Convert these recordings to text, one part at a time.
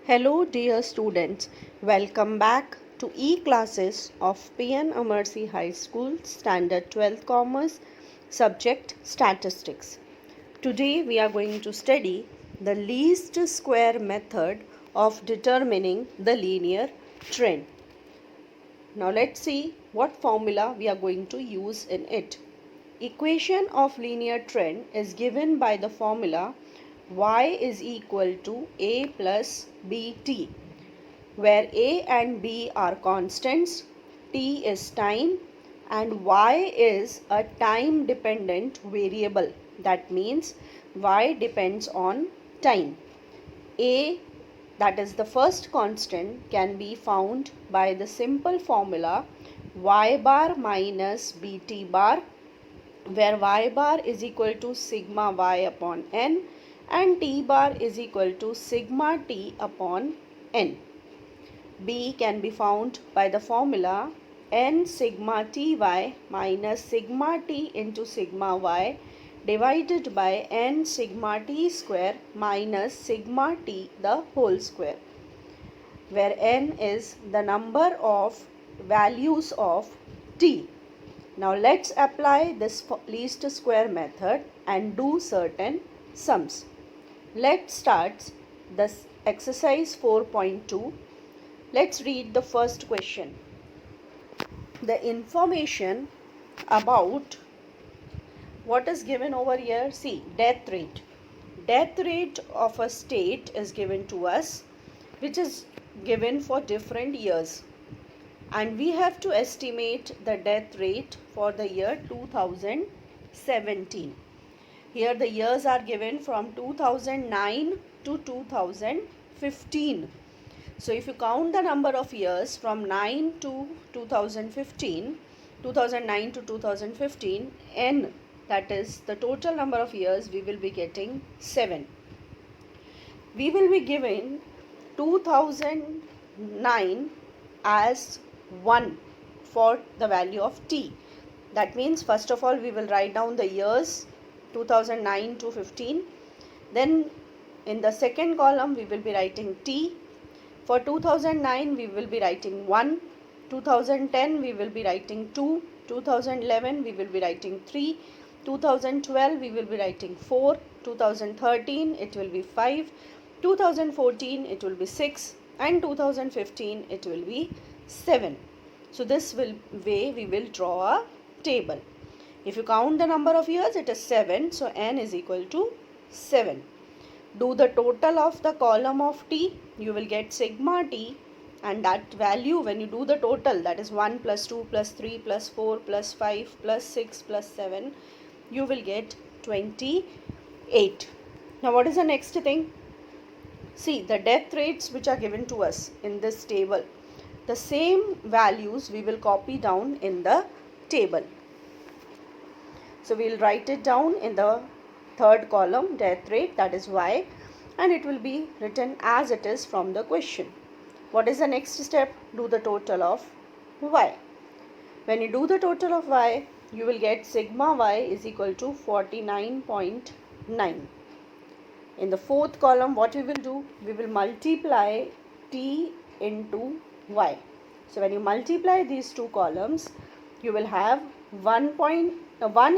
Hello dear students, welcome back to e-classes of PN Amarsi High School Standard 12th Commerce, subject Statistics. Today we are going to study the least square method of determining the linear trend. Now let's see what formula we are going to use in it. Equation of linear trend is given by the formula y is equal to a plus bt, where a and b are constants, t is time, and y is a time dependent variable. That means y depends on time. A, that is the first constant, can be found by the simple formula y bar minus bt bar, where y bar is equal to sigma y upon n and t bar is equal to sigma t upon n. B can be found by the formula n sigma ty minus sigma t into sigma y divided by n sigma t square minus sigma t the whole square, where n is the number of values of t. Now let's apply this least square method and do certain sums. Let's start this exercise 4.2. Let's read the first question. The information about what is given over here, see, death rate. Death rate of a state is given to us, which is given for different years. And we have to estimate the death rate for the year 2017. Here the years are given from 2009 to 2015. So if you count the number of years from 9 to 2015, 2009 to 2015, n, that is the total number of years, we will be getting 7. We will be given 2009 as 1 for the value of t. That means first of all we will write down the years 2009 to 15. Then in the second column we will be writing t. For 2009 we will be writing 1. 2010 we will be writing 2. 2011 we will be writing 3. 2012 we will be writing 4. 2013 it will be 5. 2014 it will be 6. And 2015 it will be 7. So this way we will draw a table. If you count the number of years, it is 7. So n is equal to 7. Do the total of the column of t. You will get sigma t, and that value, when you do the total, that is 1 plus 2 plus 3 plus 4 plus 5 plus 6 plus 7, you will get 28. Now what is the next thing? See, the death rates which are given to us in this table, the same values we will copy down in the table. So we will write it down in the third column, death rate, that is y, and it will be written as it is from the question. What is the next step? Do the total of y. When you do the total of y, you will get sigma y is equal to 49.9. In the fourth column, what we will do? We will multiply t into y. So when you multiply these two columns, you will have 1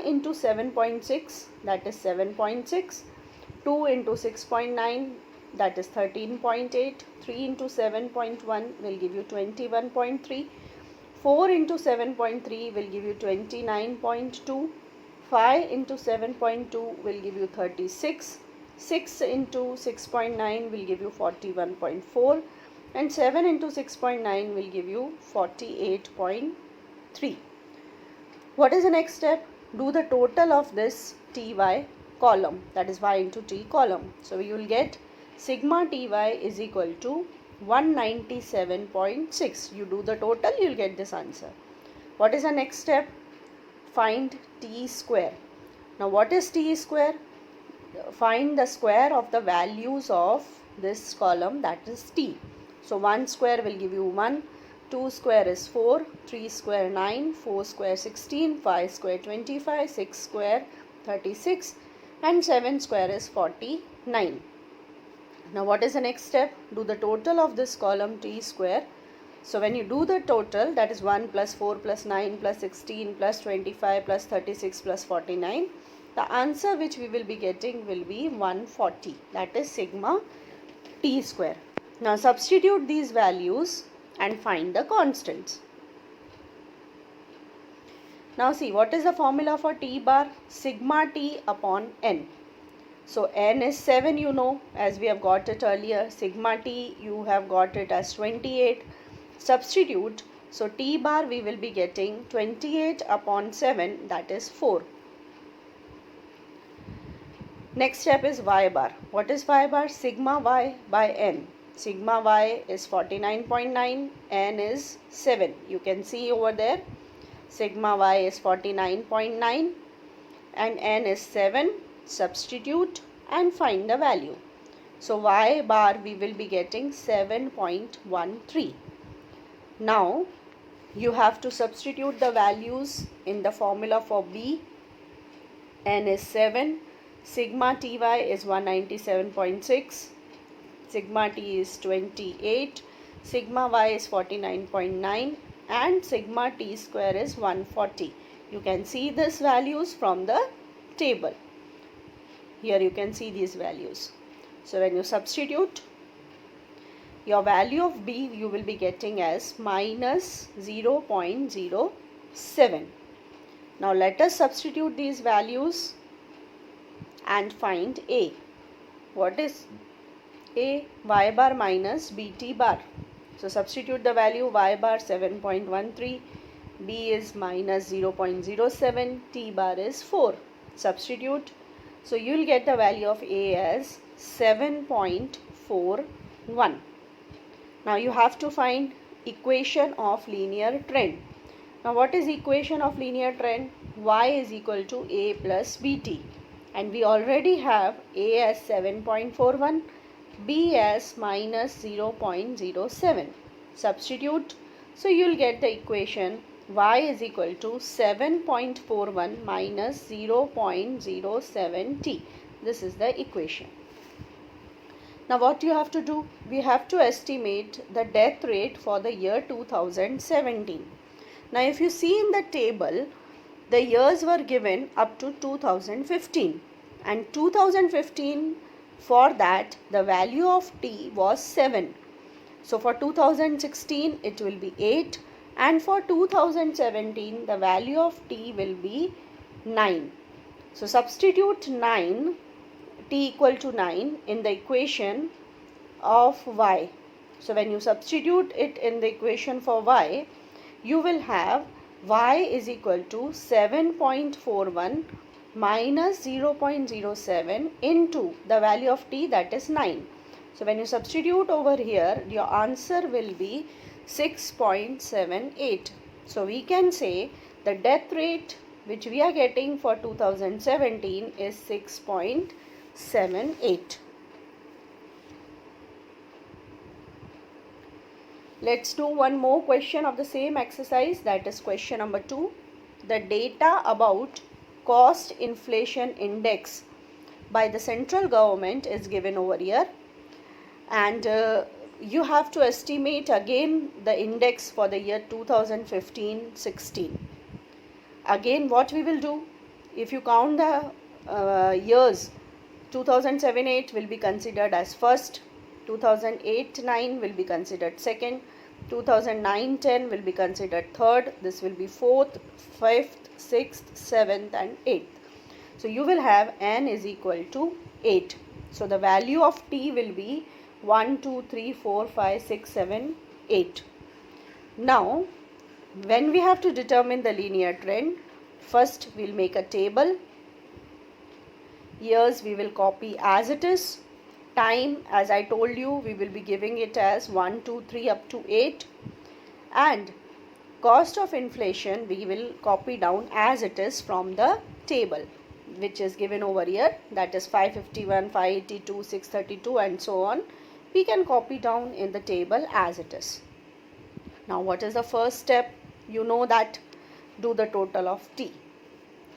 into 7.6, that is 7.6, 2 into 6.9, that is 13.8, 3 into 7.1 will give you 21.3, 4 into 7.3 will give you 29.2, 5 into 7.2 will give you 36, 6 into 6.9 will give you 41.4, and 7 into 6.9 will give you 48.3. What is the next step? Do the total of this ty column, that is y into t column. So you will get sigma ty is equal to 197.6. You do the total, you will get this answer. What is the next step? Find t square. Now what is t square? Find the square of the values of this column, that is t. So 1 square will give you 1. 2 square is 4, 3 square 9, 4 square 16, 5 square 25, 6 square 36, and 7 square is 49. Now what is the next step? Do the total of this column t square. So when you do the total, that is 1 plus 4 plus 9 plus 16 plus 25 plus 36 plus 49. The answer which we will be getting will be 140. That is sigma t square. Now substitute these values and find the constants. Now see, what is the formula for t bar? Sigma t upon n. So n is 7, you know, as we have got it earlier. Sigma t, you have got it as 28. Substitute. So t bar we will be getting 28 upon 7, that is 4. Next step is y bar. What is y bar? Sigma y by n. Sigma y is 49.9, n is 7. You can see over there. Sigma y is 49.9 and n is 7. Substitute and find the value. So y bar we will be getting 7.13. Now you have to substitute the values in the formula for b. N is 7. Sigma ty is 197.6. Sigma t is 28. Sigma y is 49.9 and sigma t square is 140. You can see these values from the table. Here you can see these values. So when you substitute, your value of b you will be getting as minus 0.07. Now let us substitute these values and find a. What is a? Y bar minus bt bar. So substitute the value y bar 7.13, b is minus 0.07, t bar is 4. Substitute. So you will get the value of a as 7.41. Now you have to find equation of linear trend. Now what is equation of linear trend? Y is equal to a plus bt. And we already have a as 7.41, b as minus 0.07. Substitute. So you will get the equation y is equal to 7.41 minus 0.07 t. This is the equation. Now what you have to do? We have to estimate the death rate for the year 2017. Now if you see in the table, the years were given up to 2015, and 2015, for that the value of t was 7. So for 2016 it will be 8, and for 2017 the value of t will be 9. So substitute 9, t equal to 9 in the equation of y. So when you substitute it in the equation for y, you will have y is equal to 7.41 minus 0.07 into the value of t, that is 9. So when you substitute over here, your answer will be 6.78. So we can say the death rate which we are getting for 2017 is 6.78. Let's do one more question of the same exercise, that is question number 2. The data about cost inflation index by the central government is given over here, and you have to estimate again the index for the year 2015-16. Again what we will do, if you count the years, 2007-8 will be considered as first, 2008-9 will be considered second, 2009-10 will be considered third, this will be fourth, fifth, sixth, seventh and eighth. So you will have n is equal to 8. So the value of t will be 1, 2, 3, 4, 5, 6, 7, 8. Now when we have to determine the linear trend, first we will make a table. Years we will copy as it is. Time, as I told you, we will be giving it as 1, 2, 3 up to 8. And cost of inflation we will copy down as it is from the table which is given over here, that is 551, 582, 632 and so on. We can copy down in the table as it is. Now what is the first step? You know that, do the total of t.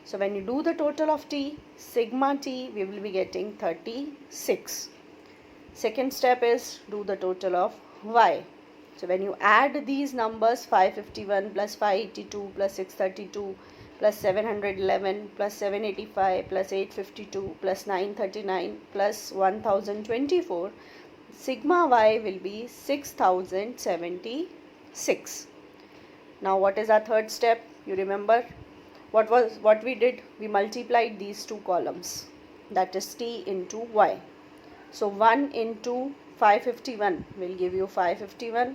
So when you do the total of t, sigma t, we will be getting 36. Second step is do the total of y. So when you add these numbers, 551 plus 582 plus 632 plus 711 plus 785 plus 852 plus 939 plus 1024, sigma y will be 6076. Now what is our third step? You remember what we did? We multiplied these two columns, that is t into y. So 1 into 551 will give you 551,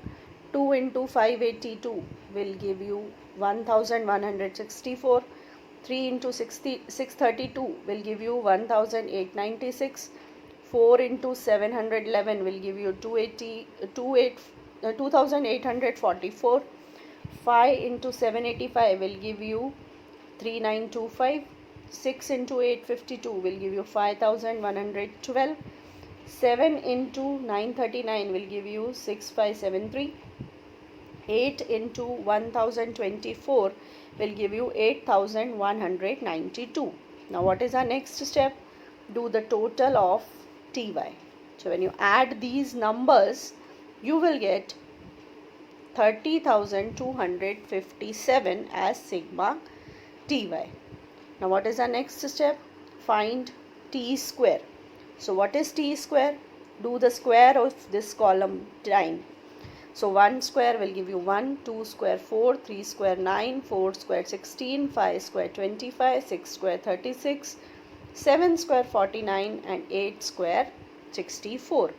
2 into 582 will give you 1164, 3 into 632 will give you 1896, 4 into 711 will give you 2844, 5 into 785 will give you 3925, 6 into 852 will give you 5112, 7 into 939 will give you 6573, 8 into 1024 will give you 8192. Now what is our next step? Do the total of ty. So when you add these numbers, you will get 30,257 as sigma ty. Now what is our next step? Find t square. So what is t square? Do the square of this column time. So 1 square will give you 1, 2 square 4, 3 square 9, 4 square 16, 5 square 25, 6 square 36, 7 square 49 and 8 square 64.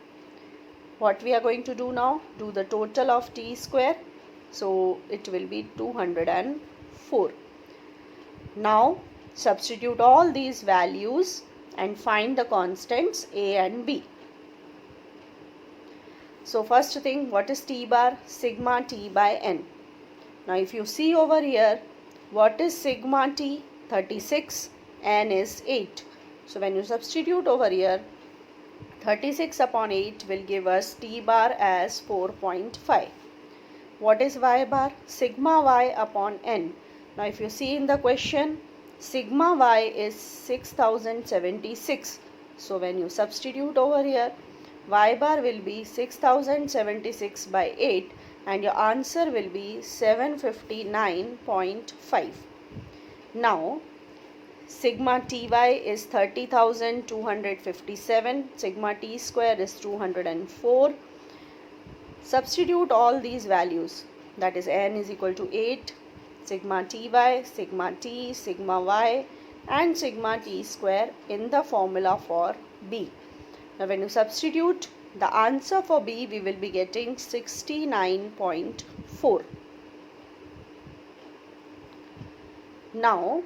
What we are going to do now? Do the total of t square. So it will be 204. Now substitute all these values and find the constants a and b. So first thing, what is t bar? Sigma t by n. Now if you see over here, what is sigma t? 36, n is 8. So when you substitute over here, 36 upon 8 will give us t bar as 4.5. What is y bar? Sigma y upon n. Now if you see in the question, sigma y is 6076. So when you substitute over here, y bar will be 6076 by 8 and your answer will be 759.5. Now sigma ty is 30,257, sigma t square is 204. Substitute all these values, that is n is equal to 8, sigma ty, sigma t, sigma y and sigma t square in the formula for b. Now when you substitute the answer for b, we will be getting 69.4. Now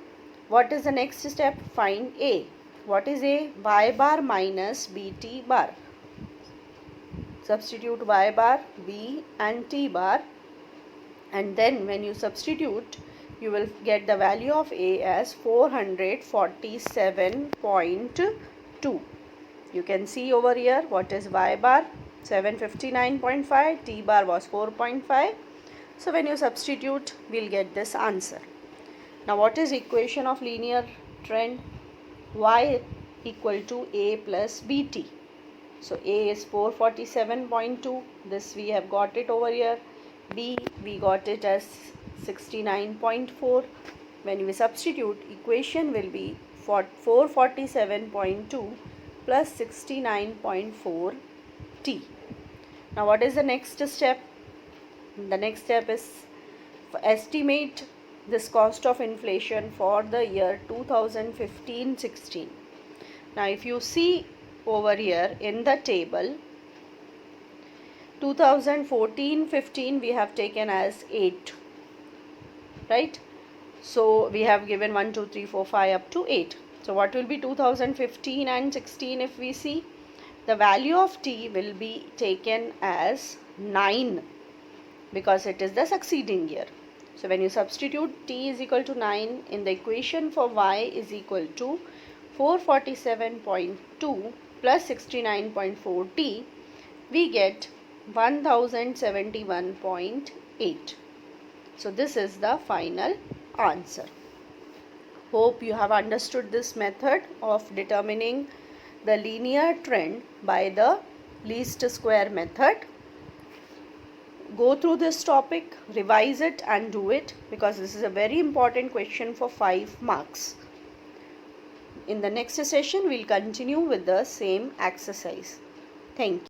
what is the next step? Find a. What is a? Y bar minus bt bar. Substitute y bar, b and t bar, and then when you substitute, you will get the value of a as 447.2. You can see over here what is y bar, 759.5, t bar was 4.5. So when you substitute, we'll get this answer. Now what is equation of linear trend? Y equal to a plus bt. So a is 447.2, this we have got it over here. B we got it as 69.4. When we substitute, equation will be 447.2 plus 69.4 t. Now what is the next step? The next step is estimate this cost of inflation for the year 2015-16. Now if you see over here in the table, 2014-15 we have taken as 8, right? So we have given 1, 2, 3, 4, 5 up to 8. So what will be 2015 and 16? If we see, the value of t will be taken as 9 because it is the succeeding year. So when you substitute t is equal to 9 in the equation for y is equal to 447.2 plus 69.4 t, we get 1071.8. So this is the final answer. Hope you have understood this method of determining the linear trend by the least square method. Go through this topic, revise it and do it, because this is a very important question for 5 marks. In the next session, we'll continue with the same exercise. Thank you.